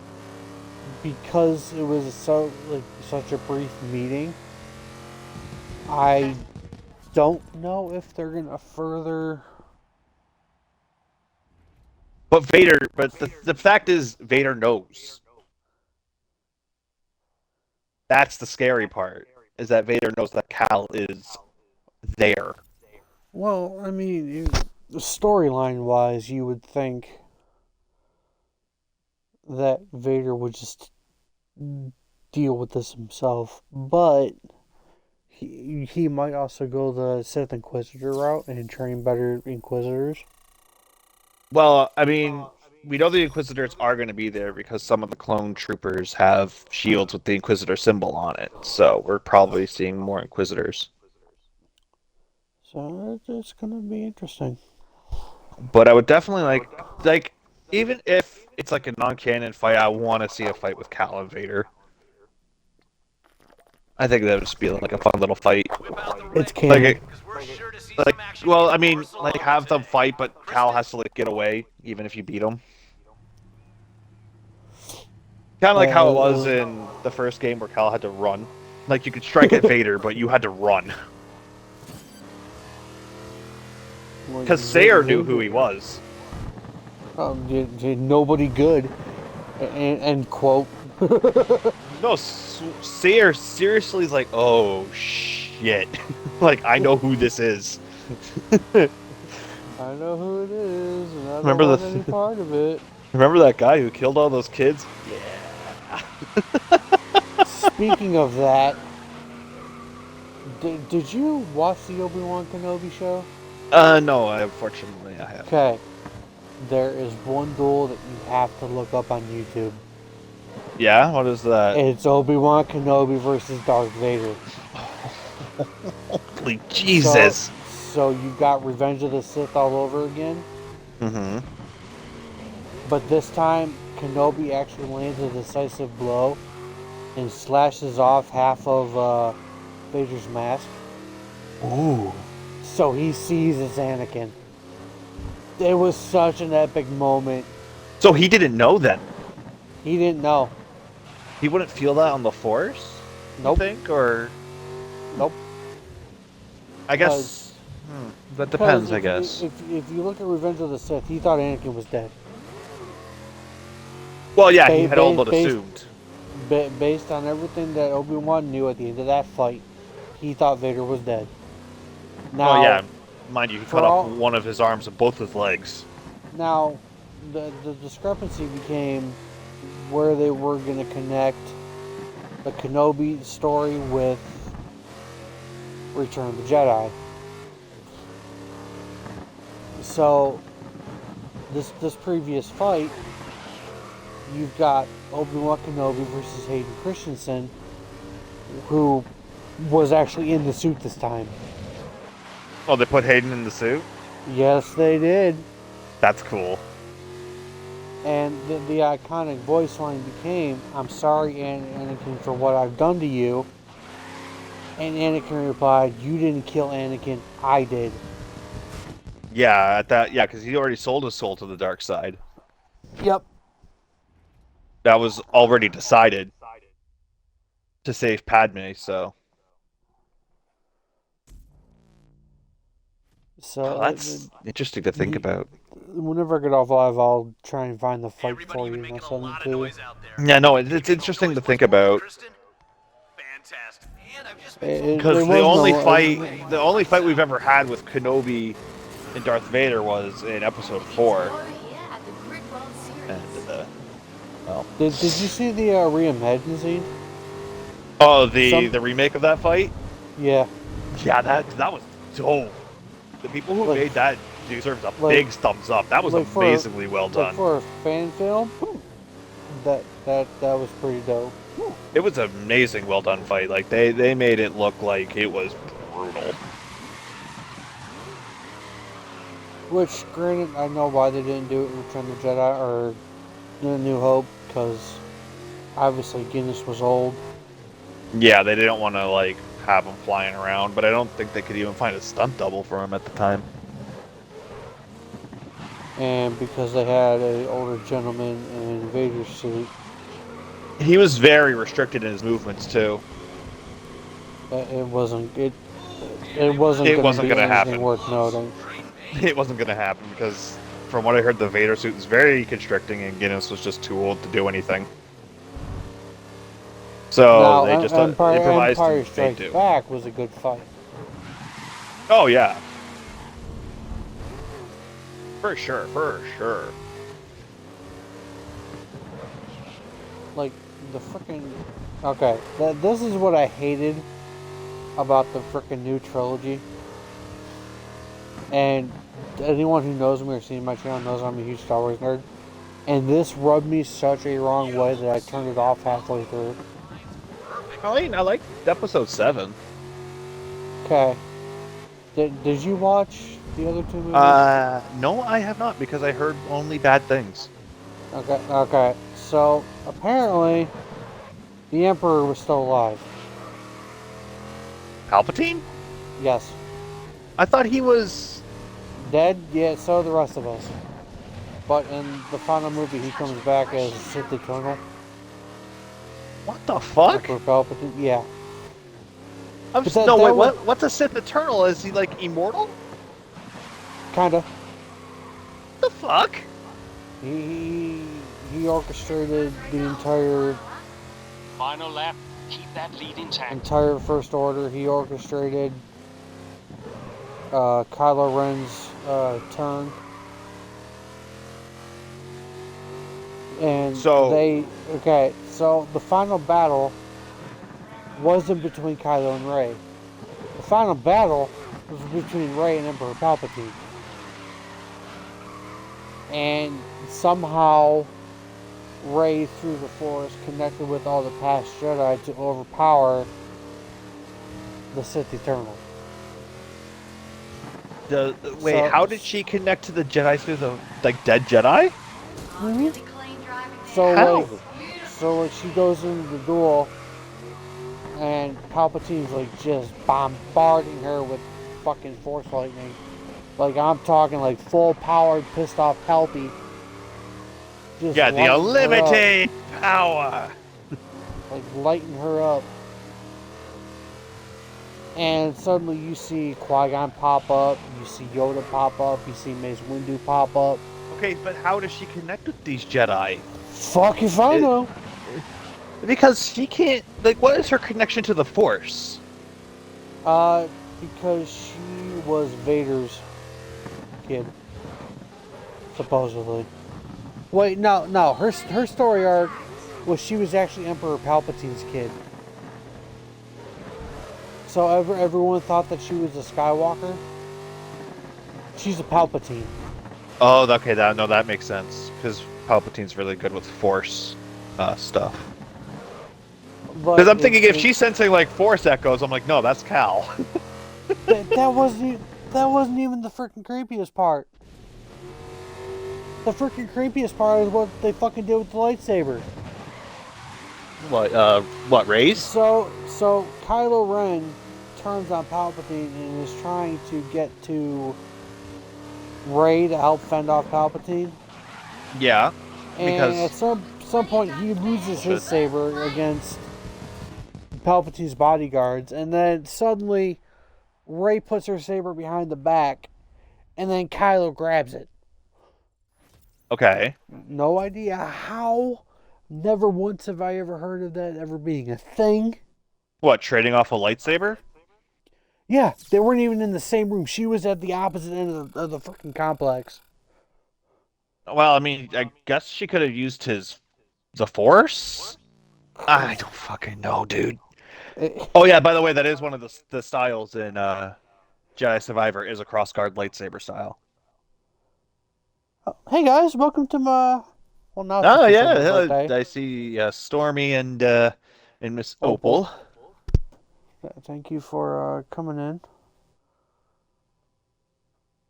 because it was such a brief meeting, I don't know if they're gonna further. But the fact is, Vader knows. That's the scary part, is that Vader knows that Cal is there. Well, I mean, storyline-wise, you would think that Vader would just deal with this himself, but he might also go the Sith Inquisitor route and train better Inquisitors. Well, I mean, we know the Inquisitors are going to be there because some of the clone troopers have shields with the Inquisitor symbol on it, so we're probably seeing more Inquisitors. So it's going to be interesting. But I would definitely like, even if it's like a non-canon fight, I want to see a fight with Cal and Vader. I think that would just be like a fun little fight. It's canon. Well, I mean, like, have them fight, but Cal has to like get away, even if you beat him. Kind of like how it was in the first game where Cal had to run. Like, you could strike at Vader, but you had to run. Because Sayer knew who he was. Nobody good. And quote. No, Sayer seriously is like, oh shit. Like, I know who this is. I know who it is, and I don't want any part of it. Remember that guy who killed all those kids? Yeah. Speaking of that, did you watch the Obi-Wan Kenobi show? No, unfortunately I haven't. Okay. There is one duel that you have to look up on YouTube. Yeah? What is that? It's Obi-Wan Kenobi versus Darth Vader. Holy Jesus! So you got Revenge of the Sith all over again? Mm-hmm. But this time, Kenobi actually lands a decisive blow and slashes off half of Vader's mask. Ooh. So he sees it's Anakin. It was such an epic moment. So he didn't know then? He didn't know. He wouldn't feel that on the Force? Nope. You think? Or... Nope. I guess... that depends, I guess. If you look at Revenge of the Sith, he thought Anakin was dead. Well, yeah, he had almost assumed. Based on everything that Obi-Wan knew at the end of that fight, he thought Vader was dead. Now, well, yeah, mind you, he cut off one of his arms and both his legs. Now, the discrepancy became where they were going to connect the Kenobi story with Return of the Jedi. So, this previous fight, you've got Obi-Wan Kenobi versus Hayden Christensen, who was actually in the suit this time. Oh, they put Hayden in the suit? Yes, they did. That's cool. And the iconic voice line became, "I'm sorry, Anakin, for what I've done to you." And Anakin replied, "You didn't kill Anakin, I did." Yeah, because he already sold his soul to the dark side. Yep. That was already decided to save Padme, so... that's interesting to think about. Whenever I get off live, I'll try and find the fight for you and I'll send it to you. Yeah, no, it's interesting to think about. Because the only fight we've ever had with Kenobi and Darth Vader was in Episode 4. And, well... Did you see the Rhea Madden scene? Oh, the remake of that fight? Yeah. Yeah, that was dope. The people who made that deserve a big thumbs up. That was amazingly well done. For a fan film, that was pretty dope. It was an amazing, well done fight. Like they made it look like it was brutal. Which, granted, I know why they didn't do it in Return of the Jedi or New Hope, because obviously Guinness was old. Yeah, they didn't want to like have him flying around, but I don't think they could even find a stunt double for him at the time. And because they had an older gentleman in Vader's suit. He was very restricted in his movements too. It wasn't gonna happen. Worth noting. It wasn't gonna happen because, from what I heard, the Vader suit is very constricting, and Guinness was just too old to do anything. So now, they just Empire improvised. Strikes Back was a good fight. Oh yeah, for sure, for sure. Like the freaking. Okay, this is what I hated about the freaking new trilogy. And anyone who knows me or seen my channel knows I'm a huge Star Wars nerd. And this rubbed me such a wrong way that I turned it off halfway through. I like episode 7. Okay. Did you watch the other 2 movies? No, I have not because I heard only bad things. Okay. So, apparently, the Emperor was still alive. Palpatine? Yes. I thought he was... Dead? Yeah, so are the rest of us. But in the final movie, he comes back as Sith Eternal. What the fuck? Emperor Palpatine, yeah. What's a Sith Eternal? Is he, like, immortal? Kinda. What the fuck? He orchestrated the entire... Final lap. Keep that lead intact. Entire First Order. He orchestrated Kylo Ren's turn. And so the final battle wasn't between Kylo and Rey. The final battle was between Rey and Emperor Palpatine. And somehow Rey, through the Force, connected with all the past Jedi to overpower the Sith Eternal. How did she connect to the Jedi through the dead Jedi? Mm-hmm. So she goes into the duel, and Palpatine's just bombarding her with fucking Force lightning. I'm talking full powered, pissed off Palpy. The unlimited power. Lighten her up. And suddenly you see Qui-Gon pop up, you see Yoda pop up, you see Mace Windu pop up. Okay, but how does she connect with these Jedi? Fuck if I know. Because she can't... what is her connection to the Force? Because she was Vader's kid. Supposedly. Wait, no. Her story arc was she was actually Emperor Palpatine's kid. So everyone thought that she was a Skywalker. She's a Palpatine. Oh, okay, that makes sense. Because Palpatine's really good with Force stuff. Because I'm thinking if she's sensing Force echoes, I'm like, no, that's Cal. that wasn't even the freaking creepiest part. The freaking creepiest part is what they fucking did with the lightsaber. What, Rey's? So Kylo Ren turns on Palpatine and is trying to get to Rey to help fend off Palpatine. Yeah. And at some point he loses his saber against Palpatine's bodyguards, and then suddenly Rey puts her saber behind the back, and then Kylo grabs it. Okay. No idea how. Never once have I ever heard of that ever being a thing. What, trading off a lightsaber? Yeah, they weren't even in the same room. She was at the opposite end of the freaking complex. Well, I mean, I guess she could have used the Force? I don't fucking know, dude. Oh yeah, by the way, that is one of the styles in Jedi Survivor is a cross-guard lightsaber style. Hey guys, welcome to my. Well, now it's Oh officially my yeah, birthday. I see Stormy and Miss Opal. Opal. Thank you for coming in.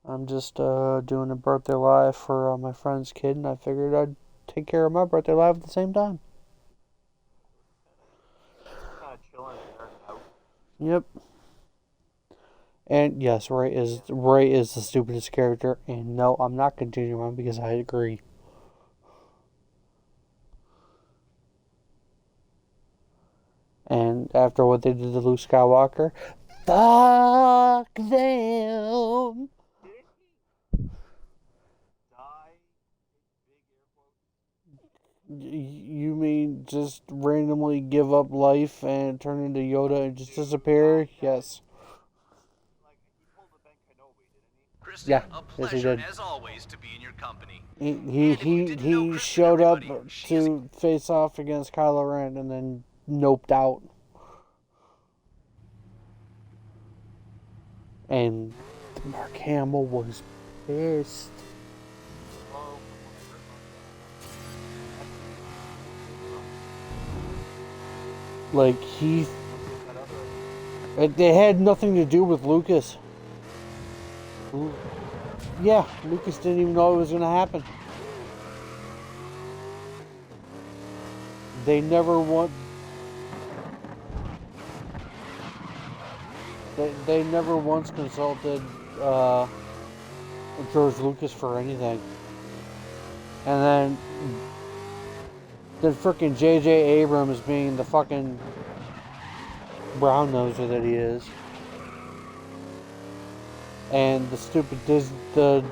I'm just doing a birthday live for my friend's kid, and I figured I'd take care of my birthday live at the same time. Yep. And yes, Ray is the stupidest character, and no, I'm not continuing on because I agree. And after what they did to Luke Skywalker, fuck them. You mean just randomly give up life and turn into Yoda and just disappear? Yes. Kristen, Yeah, a yes he pleasure did. as always to be in your company. He showed up to face off against Kylo Ren and then noped out. And Mark Hamill was pissed. Like it had nothing to do with Lucas. Yeah, Lucas didn't even know it was going to happen. They never want. They never once consulted George Lucas for anything. And then frickin' J.J. Abrams being the fucking brown noser that he is. And the stupid the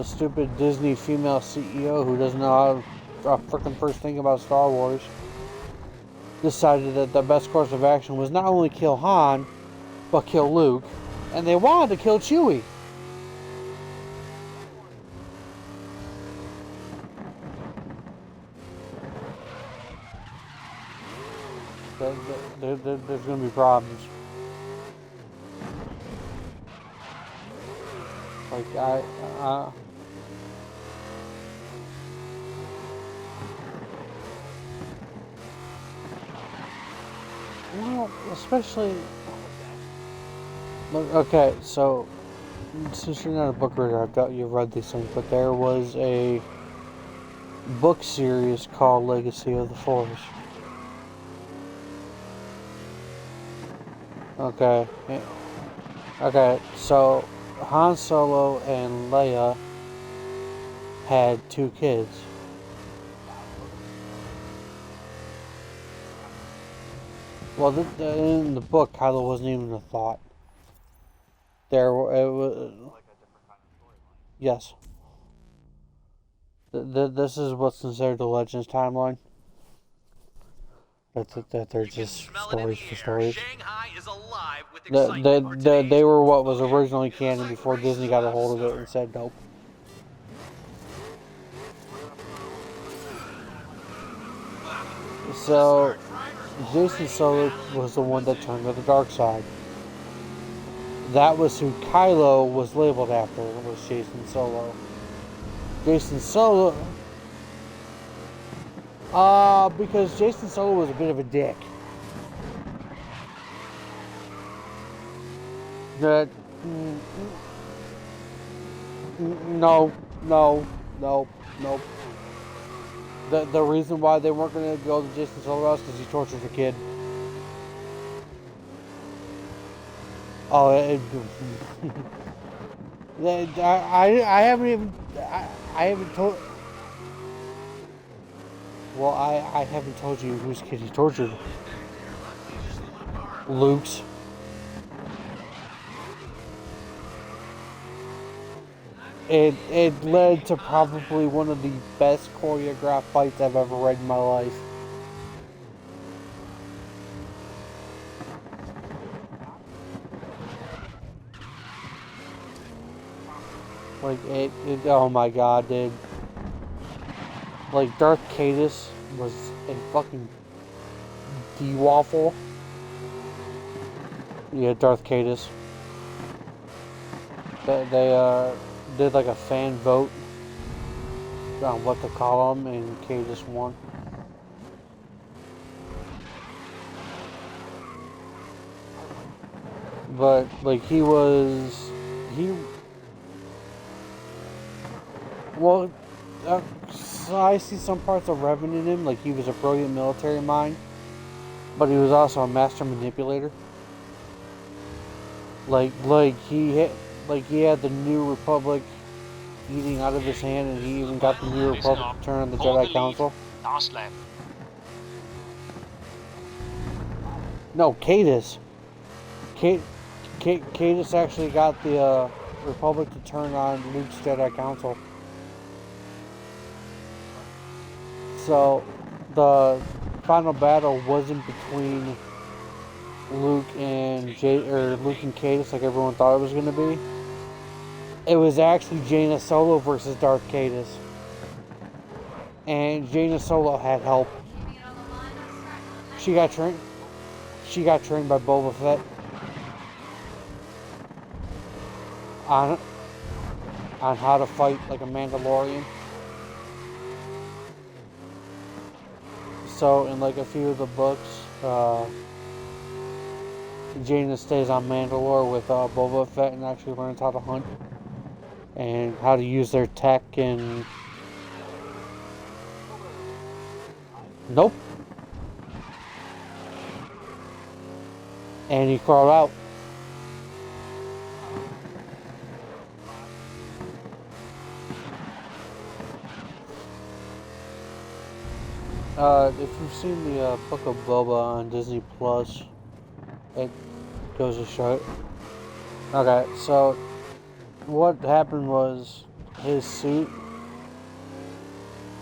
stupid Disney female CEO who doesn't know how to frickin' first thing about Star Wars decided that the best course of action was not only kill Han, but kill Luke. And they wanted to kill Chewie. There's going to be problems. Like, well, especially... Okay, so, since you're not a book reader, I doubt you've read these things, but there was a book series called Legacy of the Force. Okay. Okay, so Han Solo and Leia had 2 kids. Well, in the book, Kylo wasn't even a thought. It was. Yes. This is what's considered the Legends timeline. That they're just stories for stories. They were what was originally canon before Disney got a hold of it and said nope. So, Jason Solo was the one that turned to the dark side. That was who Kylo was labeled after, was Jason Solo. Jason Solo... because Jason Solo was a bit of a dick. No. The reason why they weren't going to go to Jason Solo is because he tortured a kid. Oh, I haven't told. Well, I haven't told you whose kid he tortured. Luke's. It led to probably one of the best choreographed fights I've ever read in my life. Like, oh my god, dude. Like, Darth Caedus was a fucking D-Waffle. Yeah, Darth Cadus. They did like a fan vote on what to call him, and Cadus won. But like well, I see some parts of Revan in him. Like he was a brilliant military mind, but he was also a master manipulator. Like he had the New Republic eating out of his hand, and he even got the New Republic to turn on the Jedi Council. Last lap. No, Cadus. Cadus actually got the Republic to turn on Luke's Jedi Council. So the final battle wasn't between Luke and Luke and Cadus like everyone thought it was going to be. It was actually Jaina Solo versus Darth Cadus, and Jaina Solo had help. She got trained by Boba Fett on how to fight like a Mandalorian. So in like a few of the books, Jaina stays on Mandalore with Boba Fett and actually learns how to hunt and how to use their tech and... Nope. And he crawled out. If you've seen the Book of Boba on Disney Plus, it goes to show it. Okay, so what happened was his suit,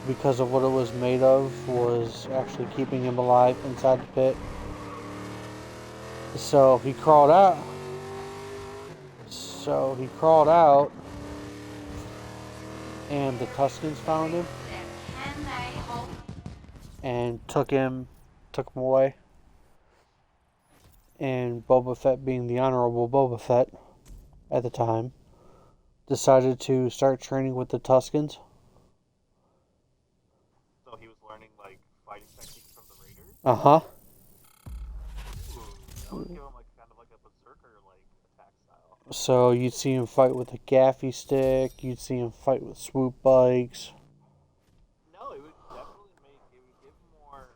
because of what it was made of, was actually keeping him alive inside the pit. So he crawled out. And the Tuskens found him and took him away. And Boba Fett, being the honorable Boba Fett at the time, decided to start training with the Tuskens. So he was learning like fighting techniques from the Raiders? Uh-huh. That would give him like kind of like a berserker like attack style. So you'd see him fight with a gaffy stick, you'd see him fight with swoop bikes. No, it would definitely give more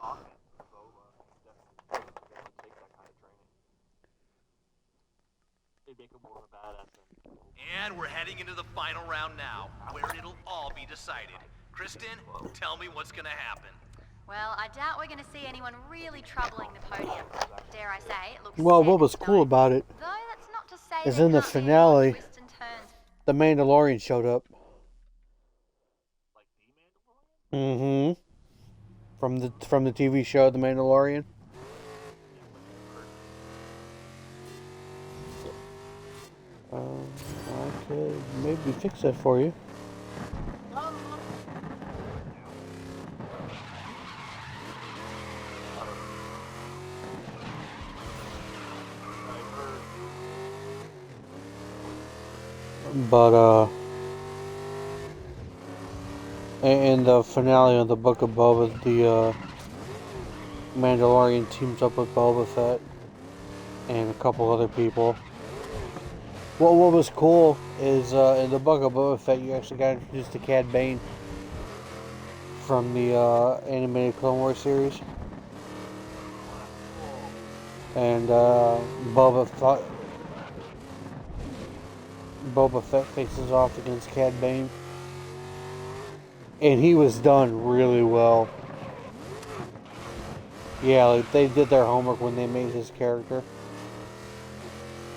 offense to Boba. Definitely take that kind of training. It'd make him more of a badass. And we're heading into the final round now, where it'll all be decided. Kristen, tell me what's gonna happen. Well, I doubt we're going to see anyone really troubling the podium. Dare I say, it looks Well, set what in was cool stone. about it Though that's not to say is there in the can't be more finale, twists and turns. the Mandalorian showed up. Like the Mandalorian? Mm-hmm. From the TV show The Mandalorian. I could maybe fix that for you. But in the finale of the Book of Boba, the Mandalorian teams up with Boba Fett and a couple other people. Well, what was cool is in the Book of Boba Fett, you actually got introduced to Cad Bane from the animated Clone Wars series. And Boba Fett faces off against Cad Bane. And he was done really well. Yeah, like they did their homework when they made his character.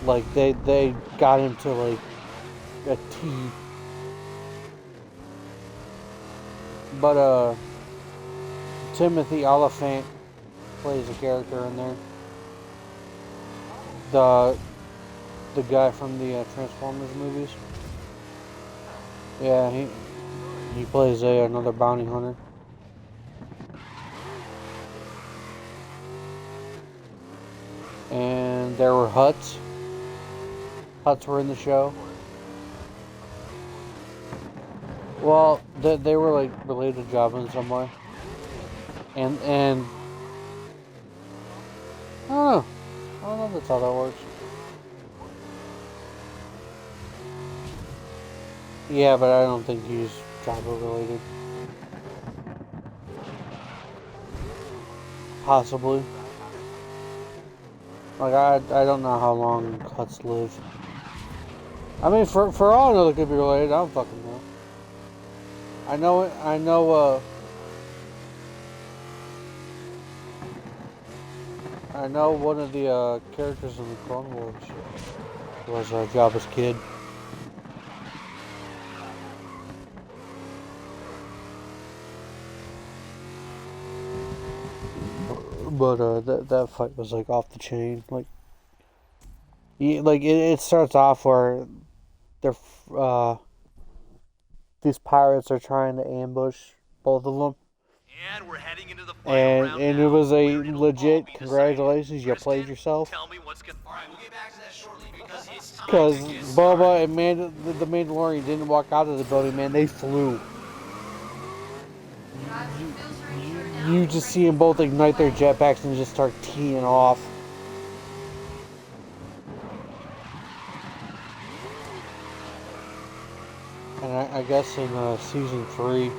Like they got him to like a T. But Timothy Oliphant plays a character in there. The guy from the Transformers movies. Yeah, he plays another bounty hunter. and there were huts. Huts were in the show. Well, they were like related to Java in some way. And I don't know. I don't know if that's how that works. Yeah, but I don't think he's Java related. Possibly. Like I don't know how long huts live. I mean, for all I know, they could be related. I don't fucking know. I know it. I know. I know one of the characters in the Clone Wars was Jabba's kid. But that fight was like off the chain. Like, it starts off where they're these pirates are trying to ambush both of them. And we're heading into the final round And now, it was a where it'll all legit be congratulations, you decided. played yourself. Tell me what's gonna... All right, we'll get back to that shortly because it's time Because to get Boba started. and the Mandalorian didn't walk out of the building, man. They flew. You just see them both ignite their jetpacks and just start teeing off. And I guess in season 3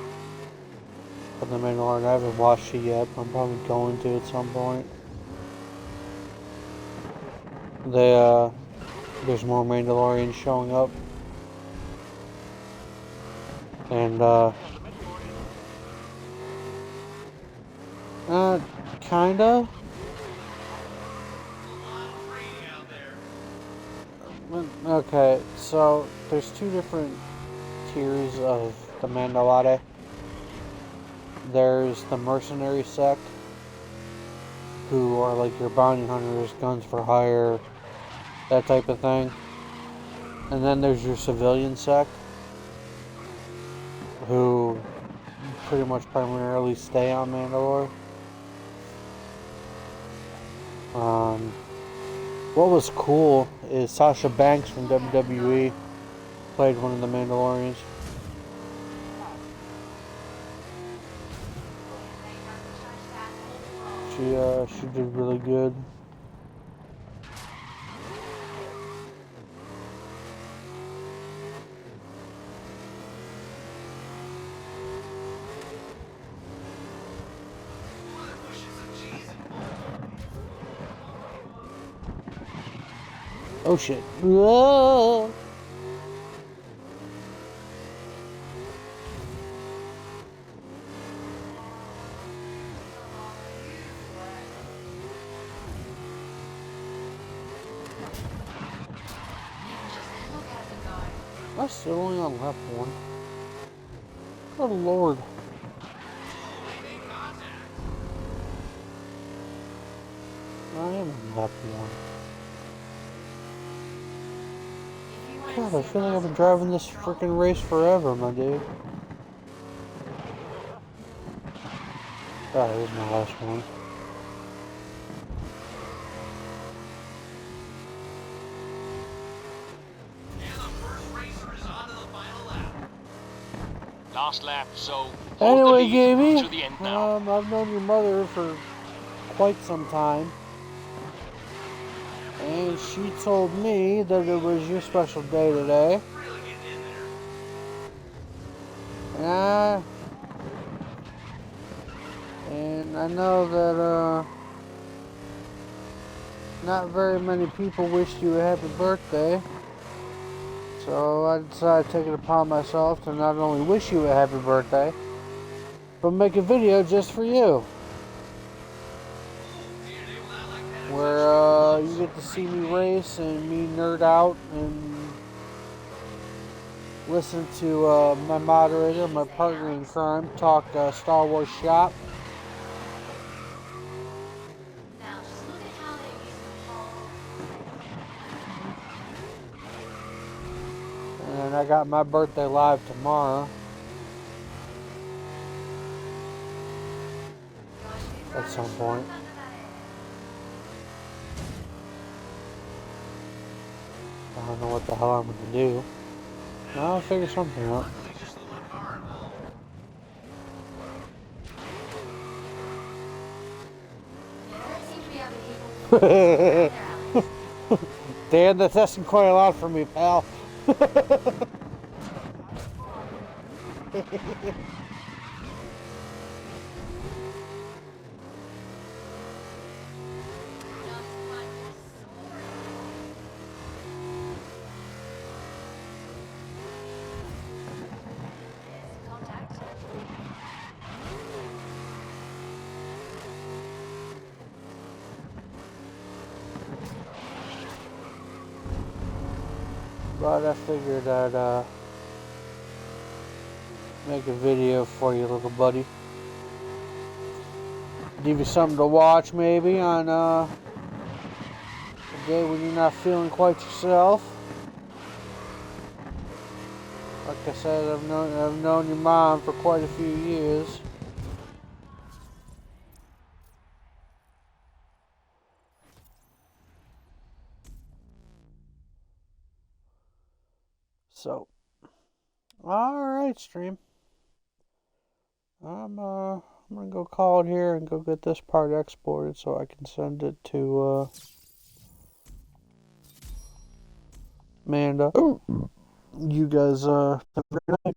of The Mandalorian, I haven't watched it yet, but I'm probably going to at some point. There's more Mandalorians showing up. And, kinda. Okay, so there's two different tiers of the Mandalorian. There's the mercenary sect, who are like your bounty hunters, guns for hire, that type of thing. And then there's your civilian sect, who pretty much primarily stay on Mandalore. What was cool is Sasha Banks from WWE played one of the Mandalorians. She did really good. Oh shit. Whoa. I'm still only on lap 1. Good lord. I am on lap 1. God, I feel like I've been driving this freaking race forever, my dude. Ah, here's my last one. Last lap, so Anyway, Gabe, Gabe, I've known your mother for quite some time. And she told me that it was your special day today. And I know that not very many people wished you a happy birthday. So I decided to take it upon myself to not only wish you a happy birthday, but make a video just for you. Where you get to see me race and me nerd out and listen to my moderator, my partner in crime, talk Star Wars shop. And I got my birthday live tomorrow. At some point. I don't know what the hell I'm gonna do. I'll figure something out. Dan, that's asking quite a lot from me, pal. But I figured I'd make a video for you, little buddy. Give you something to watch maybe on a day when you're not feeling quite yourself. Like I said, I've known your mom for quite a few years. So, alright, stream. I'm gonna go call it here and go get this part exported so I can send it to Amanda. You guys have a great night.